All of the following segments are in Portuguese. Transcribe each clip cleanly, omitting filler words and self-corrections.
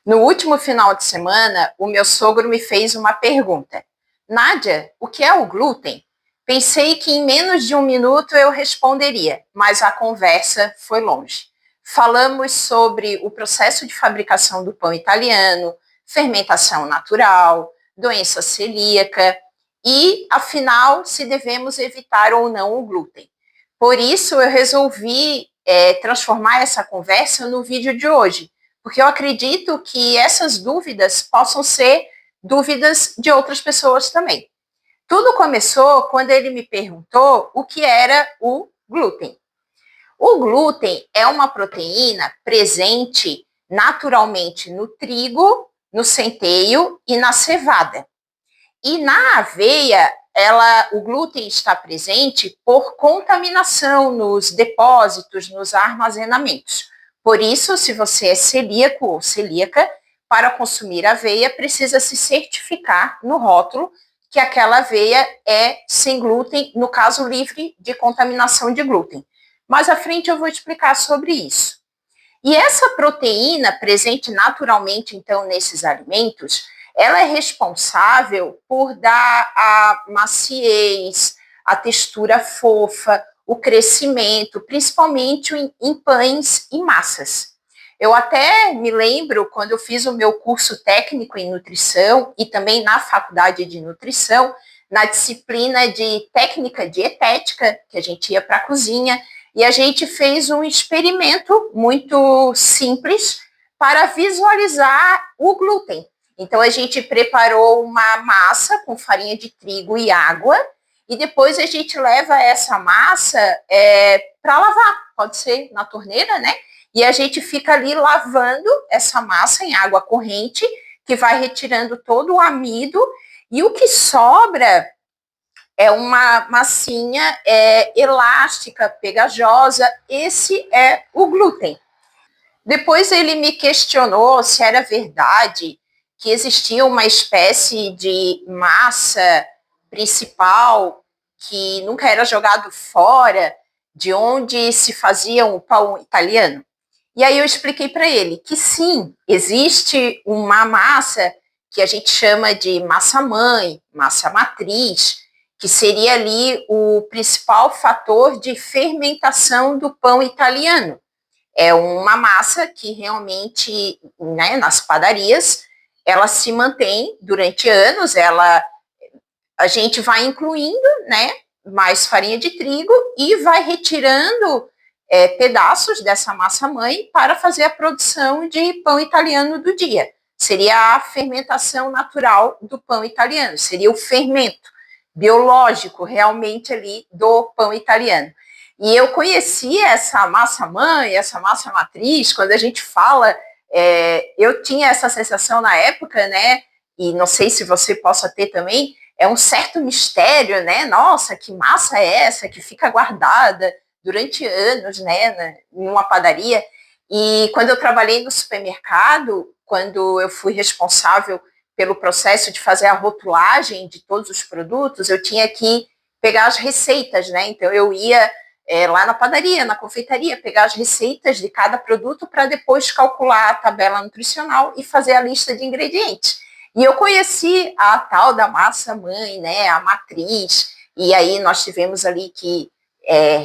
No último final de semana, o meu sogro me fez uma pergunta. Nádia, o que é o glúten? Pensei que em menos de um minuto eu responderia, mas a conversa foi longe. Falamos sobre o processo de fabricação do pão italiano, fermentação natural, doença celíaca e, afinal, se devemos evitar ou não o glúten. Por isso, eu resolvi transformar essa conversa no vídeo de hoje, porque eu acredito que essas dúvidas possam ser dúvidas de outras pessoas também. Tudo começou quando ele me perguntou o que era o glúten. O glúten é uma proteína presente naturalmente no trigo, no centeio e na cevada. E na aveia, o glúten está presente por contaminação nos depósitos, nos armazenamentos. Por isso, se você é celíaco ou celíaca, para consumir aveia, precisa se certificar no rótulo que aquela aveia é sem glúten, no caso, livre de contaminação de glúten. Mais à frente eu vou explicar sobre isso. E essa proteína presente naturalmente, então, nesses alimentos, ela é responsável por dar a maciez, a textura fofa, o crescimento, principalmente em pães e massas. Eu até me lembro, quando eu fiz o meu curso técnico em nutrição e também na faculdade de nutrição, na disciplina de técnica dietética, que a gente ia para a cozinha, e a gente fez um experimento muito simples para visualizar o glúten. Então, a gente preparou uma massa com farinha de trigo e água, e depois a gente leva essa massa para lavar, pode ser na torneira, né? E a gente fica ali lavando essa massa em água corrente, que vai retirando todo o amido, e o que sobra é uma massinha elástica, pegajosa. Esse é o glúten. Depois ele me questionou se era verdade que existia uma espécie de massa principal que nunca era jogado fora, de onde se fazia o pão italiano. E aí eu expliquei para ele que sim, existe uma massa que a gente chama de massa-mãe, massa-matriz, que seria ali o principal fator de fermentação do pão italiano. É uma massa que realmente, né, nas padarias, ela se mantém durante anos, a gente vai incluindo, né, mais farinha de trigo e vai retirando pedaços dessa massa-mãe para fazer a produção de pão italiano do dia. Seria a fermentação natural do pão italiano, seria o fermento biológico realmente ali do pão italiano. E eu conheci essa massa-mãe, essa massa-matriz, quando a gente fala, eu tinha essa sensação na época, né, e não sei se você possa ter também, é um certo mistério, né, nossa, que massa é essa que fica guardada durante anos, né, em uma padaria. E quando eu trabalhei no supermercado, quando eu fui responsável pelo processo de fazer a rotulagem de todos os produtos, eu tinha que pegar as receitas, né, então eu ia lá na padaria, na confeitaria, pegar as receitas de cada produto para depois calcular a tabela nutricional e fazer a lista de ingredientes. E eu conheci a tal da massa-mãe, né, a matriz, e aí nós tivemos ali que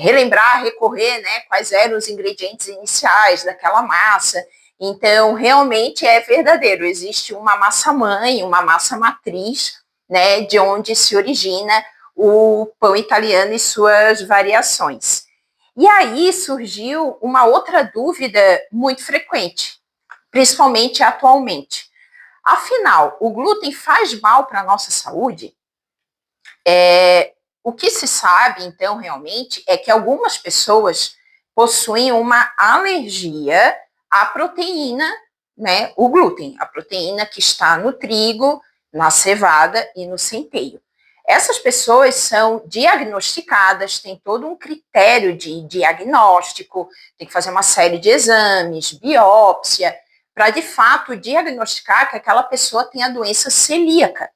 relembrar, recorrer, né, quais eram os ingredientes iniciais daquela massa. Então, realmente é verdadeiro, existe uma massa-mãe, uma massa-matriz, né, de onde se origina o pão italiano e suas variações. E aí surgiu uma outra dúvida muito frequente, principalmente atualmente. Afinal, o glúten faz mal para a nossa saúde? O que se sabe, então, realmente, é que algumas pessoas possuem uma alergia à proteína, né, o glúten, a proteína que está no trigo, na cevada e no centeio. Essas pessoas são diagnosticadas, tem todo um critério de diagnóstico, tem que fazer uma série de exames, biópsia, para de fato diagnosticar que aquela pessoa tem a doença celíaca.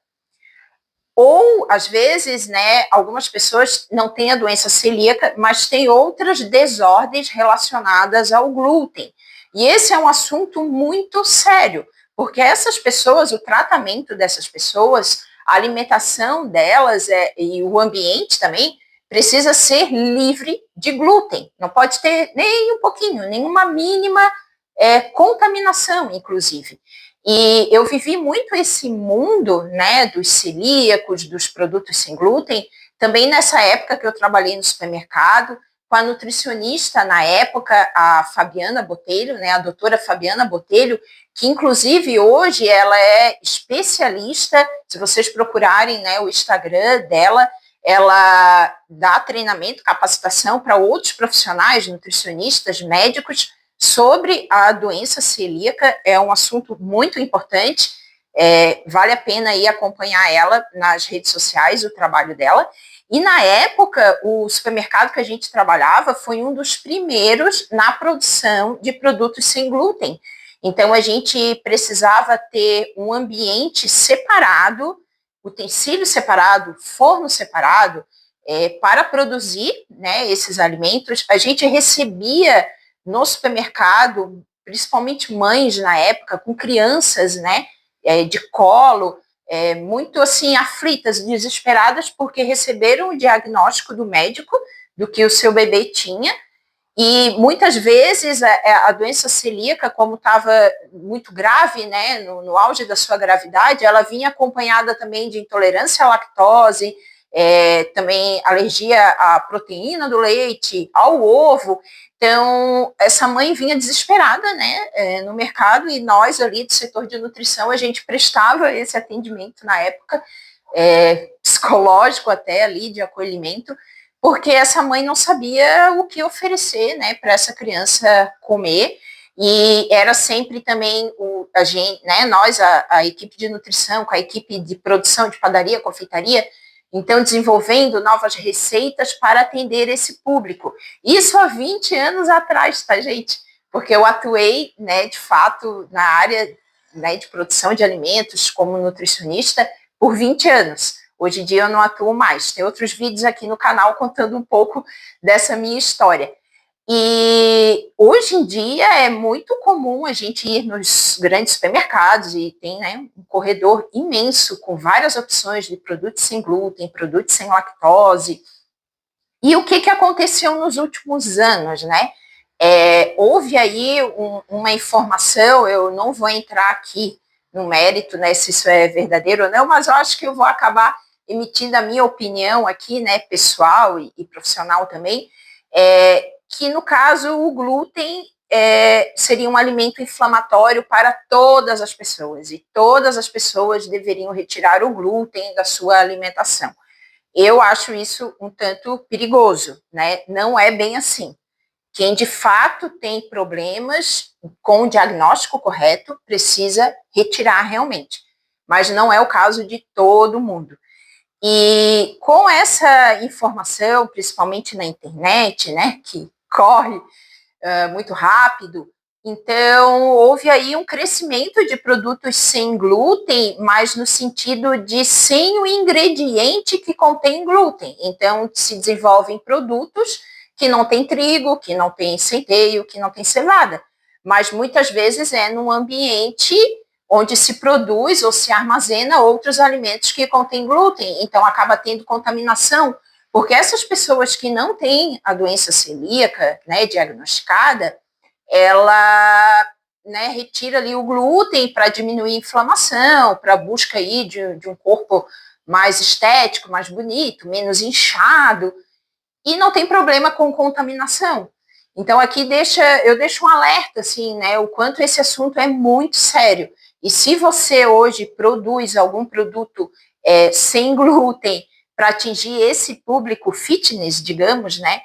Ou, às vezes, né, algumas pessoas não têm a doença celíaca, mas têm outras desordens relacionadas ao glúten. E esse é um assunto muito sério, porque essas pessoas, o tratamento dessas pessoas, a alimentação delas e o ambiente também precisa ser livre de glúten. Não pode ter nem um pouquinho, nenhuma mínima contaminação, inclusive. E eu vivi muito esse mundo, né, dos celíacos, dos produtos sem glúten, também nessa época que eu trabalhei no supermercado, com a nutricionista na época, a Fabiana Botelho, né, a doutora Fabiana Botelho, que inclusive hoje ela é especialista, se vocês procurarem, né, o Instagram dela, ela dá treinamento, capacitação para outros profissionais, nutricionistas, médicos, sobre a doença celíaca. É um assunto muito importante, vale a pena aí acompanhar ela nas redes sociais, o trabalho dela. E na época, o supermercado que a gente trabalhava foi um dos primeiros na produção de produtos sem glúten. Então, a gente precisava ter um ambiente separado, utensílio separado, forno separado, para produzir, né, esses alimentos. A gente recebia no supermercado, principalmente mães na época, com crianças, né, de colo, muito assim aflitas, desesperadas, porque receberam o diagnóstico do médico do que o seu bebê tinha, e muitas vezes a doença celíaca, como estava muito grave, né, no auge da sua gravidade, ela vinha acompanhada também de intolerância à lactose, também alergia à proteína do leite, ao ovo. Então, essa mãe vinha desesperada, né, no mercado, e nós ali do setor de nutrição, a gente prestava esse atendimento na época, psicológico até ali, de acolhimento, porque essa mãe não sabia o que oferecer, né, para essa criança comer, e era sempre também a gente, né, nós, a equipe de nutrição, com a equipe de produção de padaria, confeitaria, então desenvolvendo novas receitas para atender esse público. Isso há 20 anos atrás, tá, gente? Porque eu atuei, né, de fato, na área, né, de produção de alimentos como nutricionista por 20 anos. Hoje em dia eu não atuo mais. Tem outros vídeos aqui no canal contando um pouco dessa minha história. E hoje em dia é muito comum a gente ir nos grandes supermercados e tem, né, um corredor imenso com várias opções de produtos sem glúten, produtos sem lactose. E o que aconteceu nos últimos anos, né? Houve aí uma informação, eu não vou entrar aqui no mérito, né, se isso é verdadeiro ou não, mas eu acho que eu vou acabar emitindo a minha opinião aqui, né, pessoal e profissional também, que no caso o glúten seria um alimento inflamatório para todas as pessoas, e todas as pessoas deveriam retirar o glúten da sua alimentação. Eu acho isso um tanto perigoso, né? Não é bem assim. Quem de fato tem problemas com o diagnóstico correto precisa retirar realmente, mas não é o caso de todo mundo. E com essa informação, principalmente na internet, né, que corre muito rápido, então houve aí um crescimento de produtos sem glúten, mas no sentido de sem o ingrediente que contém glúten. Então se desenvolvem produtos que não tem trigo, que não tem centeio, que não tem cevada, mas muitas vezes é num ambiente onde se produz ou se armazena outros alimentos que contêm glúten, então acaba tendo contaminação, porque essas pessoas que não têm a doença celíaca, né, diagnosticada, ela, né, retira ali o glúten para diminuir a inflamação, para a busca aí de um corpo mais estético, mais bonito, menos inchado, e não tem problema com contaminação. Então aqui eu deixo um alerta, assim, né, o quanto esse assunto é muito sério. E se você hoje produz algum produto sem glúten para atingir esse público fitness, digamos, né,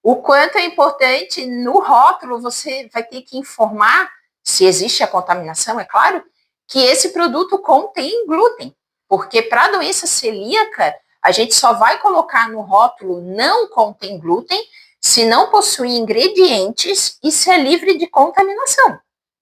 o quanto é importante no rótulo você vai ter que informar, se existe a contaminação, é claro, que esse produto contém glúten. Porque para a doença celíaca, a gente só vai colocar no rótulo não contém glúten se não possui ingredientes e se é livre de contaminação.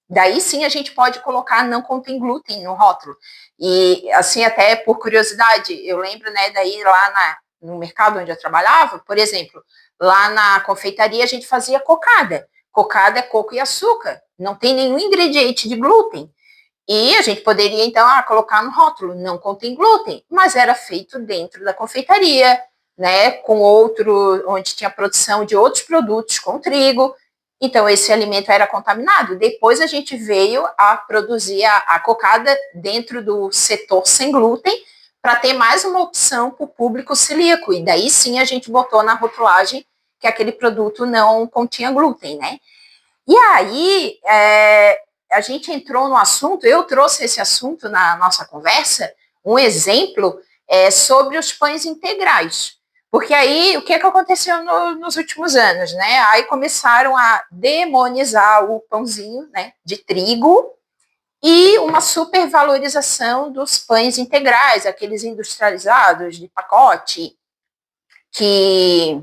Daí sim a gente pode colocar não contém glúten no rótulo. E assim, até por curiosidade, eu lembro, né, daí lá no mercado onde eu trabalhava, por exemplo, lá na confeitaria a gente fazia cocada. Cocada é coco e açúcar, não tem nenhum ingrediente de glúten. E a gente poderia, então, colocar no rótulo, não contém glúten, mas era feito dentro da confeitaria, né, com outro, onde tinha produção de outros produtos com trigo, então esse alimento era contaminado. Depois a gente veio a produzir a cocada dentro do setor sem glúten, para ter mais uma opção para o público celíaco, e daí sim a gente botou na rotulagem que aquele produto não continha glúten, né? E aí, a gente entrou no assunto, eu trouxe esse assunto na nossa conversa, um exemplo sobre os pães integrais. Porque aí, o que aconteceu nos últimos anos, né? Aí começaram a demonizar o pãozinho, né, de trigo e uma supervalorização dos pães integrais, aqueles industrializados de pacote, que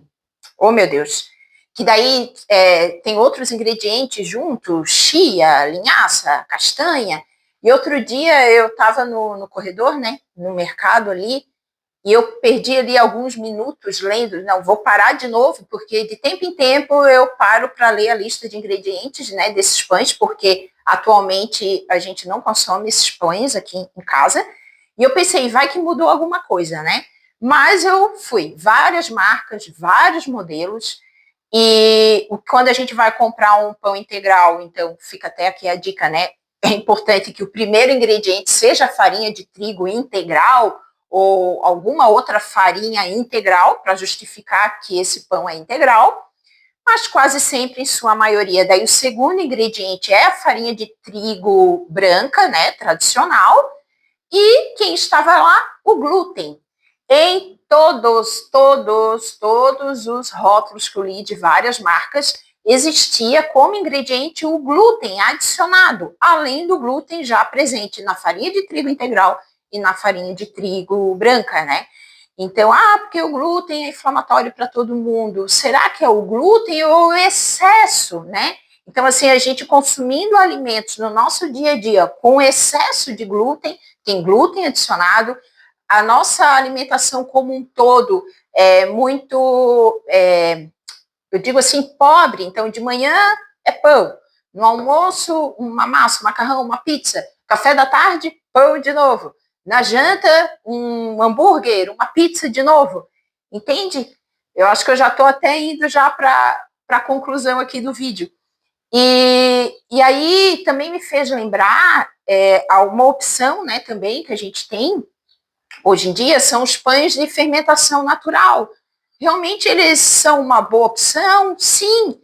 oh, meu Deus. Que daí tem outros ingredientes junto, chia, linhaça, castanha. E outro dia eu estava no corredor, né, no mercado ali, e eu perdi ali alguns minutos lendo. Não, vou parar de novo, porque de tempo em tempo eu paro para ler a lista de ingredientes, né, desses pães, porque atualmente a gente não consome esses pães aqui em casa. E eu pensei, vai que mudou alguma coisa, né? Mas eu fui, várias marcas, vários modelos, e quando a gente vai comprar um pão integral, então fica até aqui a dica, né? É importante que o primeiro ingrediente seja farinha de trigo integral ou alguma outra farinha integral para justificar que esse pão é integral, mas quase sempre, em sua maioria, daí o segundo ingrediente é a farinha de trigo branca, né, tradicional, e quem estava lá? O glúten. Em todos os rótulos que eu li de várias marcas, existia como ingrediente o glúten adicionado, além do glúten já presente na farinha de trigo integral e na farinha de trigo branca, né? Então, porque o glúten é inflamatório para todo mundo. Será que é o glúten ou o excesso, né? Então, assim, a gente consumindo alimentos no nosso dia a dia com excesso de glúten, tem glúten adicionado, a nossa alimentação como um todo é muito, eu digo assim, pobre. Então, de manhã é pão, no almoço, uma massa, um macarrão, uma pizza, café da tarde, pão de novo, na janta, um hambúrguer, uma pizza de novo, entende? Eu acho que eu já estou até indo já para a conclusão aqui do vídeo. E aí também me fez lembrar uma opção, né, também que a gente tem hoje em dia são os pães de fermentação natural. Realmente eles são uma boa opção? Sim,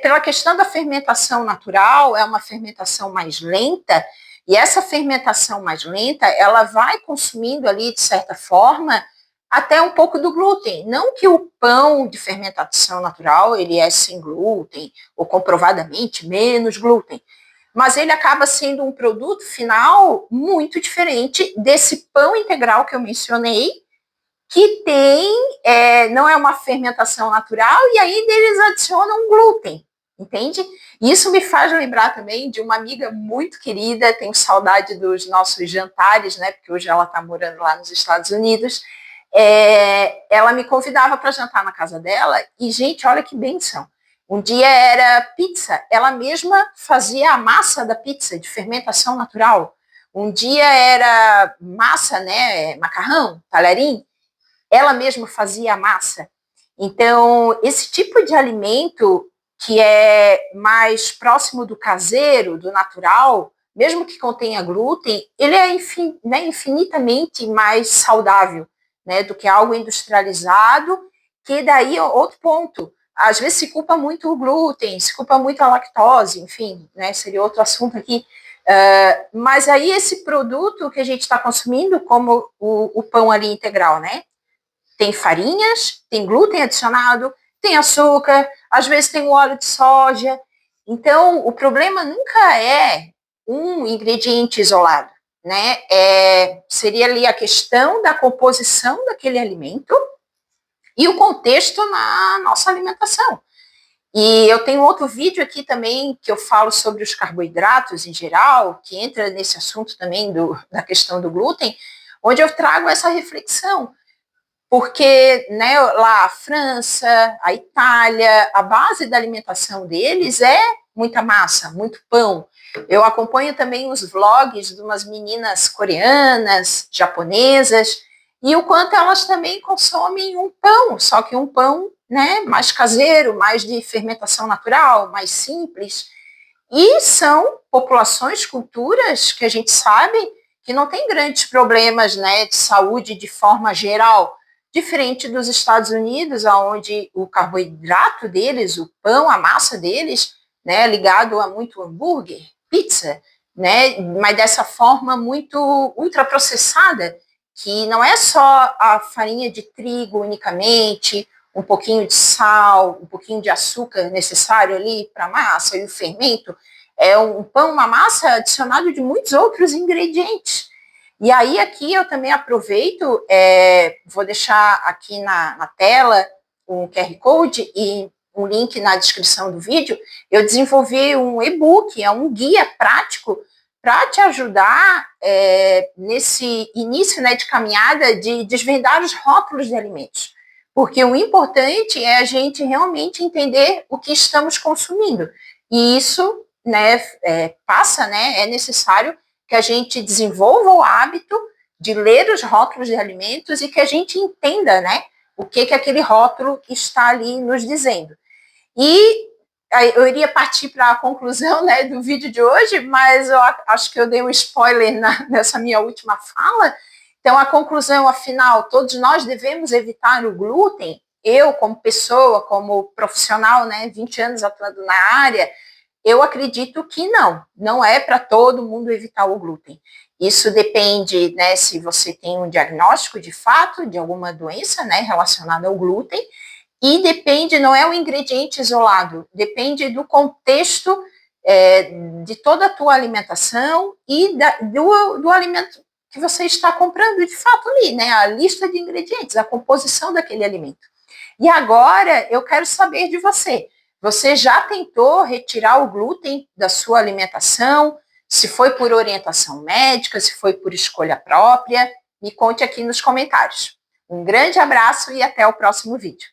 pela questão da fermentação natural, é uma fermentação mais lenta, e essa fermentação mais lenta, ela vai consumindo ali, de certa forma, até um pouco do glúten. Não que o pão de fermentação natural, ele é sem glúten, ou comprovadamente menos glúten, mas ele acaba sendo um produto final muito diferente desse pão integral que eu mencionei, que tem, não é uma fermentação natural, e ainda eles adicionam glúten, entende? Isso me faz lembrar também de uma amiga muito querida, tenho saudade dos nossos jantares, né, porque hoje ela está morando lá nos Estados Unidos. Ela me convidava para jantar na casa dela, e, gente, olha que benção. Um dia era pizza, ela mesma fazia a massa da pizza de fermentação natural. Um dia era massa, né, macarrão, talherim, ela mesma fazia a massa. Então, esse tipo de alimento que é mais próximo do caseiro, do natural, mesmo que contenha glúten, ele é infinitamente mais saudável, né, do que algo industrializado, que daí, outro ponto, às vezes se culpa muito o glúten, se culpa muito a lactose, enfim, né, seria outro assunto aqui. Mas aí esse produto que a gente está consumindo, como o pão ali integral, né, tem farinhas, tem glúten adicionado, tem açúcar, às vezes tem o óleo de soja. Então, o problema nunca é um ingrediente isolado, né? Seria ali a questão da composição daquele alimento e o contexto na nossa alimentação. E eu tenho outro vídeo aqui também que eu falo sobre os carboidratos em geral, que entra nesse assunto também da questão do glúten, onde eu trago essa reflexão. Porque, né, lá a França, a Itália, a base da alimentação deles é muita massa, muito pão. Eu acompanho também os vlogs de umas meninas coreanas, japonesas, e o quanto elas também consomem um pão, só que um pão, né, mais caseiro, mais de fermentação natural, mais simples. E são populações, culturas que a gente sabe que não tem grandes problemas, né, de saúde de forma geral, diferente dos Estados Unidos, onde o carboidrato deles, o pão, a massa deles, né, ligado a muito hambúrguer, pizza, né, mas dessa forma muito ultraprocessada, que não é só a farinha de trigo unicamente, um pouquinho de sal, um pouquinho de açúcar necessário ali para a massa e o fermento, é um pão, uma massa adicionado de muitos outros ingredientes. E aí aqui eu também aproveito, vou deixar aqui na tela um QR Code e um link na descrição do vídeo. Eu desenvolvi um e-book, é um guia prático para te ajudar nesse início, né, de caminhada de desvendar os rótulos de alimentos. Porque o importante é a gente realmente entender o que estamos consumindo. E isso, né, passa, né, é necessário que a gente desenvolva o hábito de ler os rótulos de alimentos e que a gente entenda, né, o que aquele rótulo está ali nos dizendo. E eu iria partir para a conclusão, né, do vídeo de hoje, mas eu acho que eu dei um spoiler nessa minha última fala. Então, a conclusão, afinal, todos nós devemos evitar o glúten. Eu, como pessoa, como profissional, né, 20 anos atuando na área, eu acredito que não é para todo mundo evitar o glúten. Isso depende, né, se você tem um diagnóstico de fato de alguma doença, né, relacionada ao glúten, e depende, não é o ingrediente isolado, depende do contexto de toda a tua alimentação e do alimento que você está comprando de fato ali, né, a lista de ingredientes, a composição daquele alimento. E agora eu quero saber de você. Você já tentou retirar o glúten da sua alimentação? Se foi por orientação médica, se foi por escolha própria? Me conte aqui nos comentários. Um grande abraço e até o próximo vídeo.